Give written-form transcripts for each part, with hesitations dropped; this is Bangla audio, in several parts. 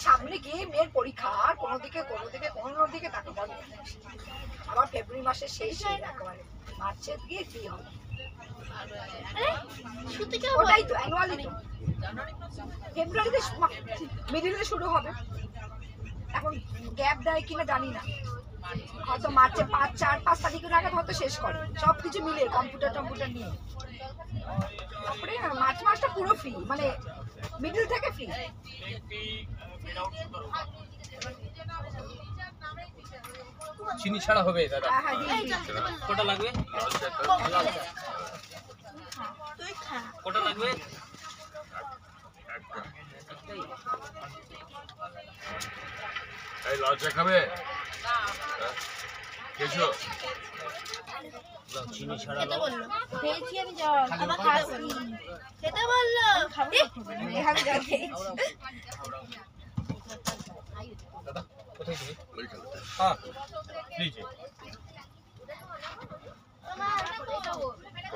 সামনে গিয়ে মেয়ের পরীক্ষা আর কোনো দিকে তাকে বলে আবার ফেব্রুয়ারি মাসের শেষ একেবারে মার্চের গিয়ে ফ্রি হবে। ওটাই তো অ্যানুয়ালি তো ফেব্রুয়ারিতে মিডিলে শুরু হবে। এখন গ্যাপ দেয় কিনা জানি না, হয়তো মার্চে 4-5 তারিখের আগে হয়তো শেষ করে সবকিছু মিলে কম্পিউটার নিয়ে। তারপরে মার্চ মাসটা পুরো ফ্রি, মানে মিডল থেকে ফ্রি। চিনি ছাড়া হবে দাদা? হ্যাঁ কটা লাগবে? কটা লাগবে? এই লাল চা খাবে? খেয়েছো? চিনি ছাড়া খেতে বললো, খেয়েছি আমি জল, আবার খাসনি খেতে বললো, খাবো এখানে যাচ্ছি। দাদা কোথায় তুমি? হ্যাঁ প্লিজ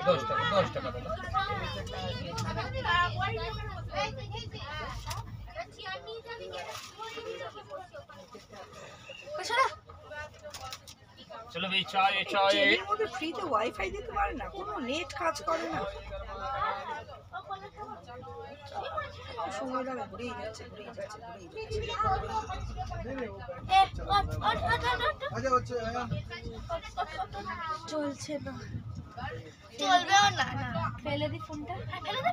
10 টাকা দাদা। চলো ভাই চায় ট্রেনের মধ্যে ফ্রিতে ওয়াইফাই দিতে পারে না, কোনো নেট কাজ করে না, সময় লাগে, ঘুরেই যাচ্ছে। চলছে না, চলবেও না, ফেলে দি ফোনটা, ফেলে দে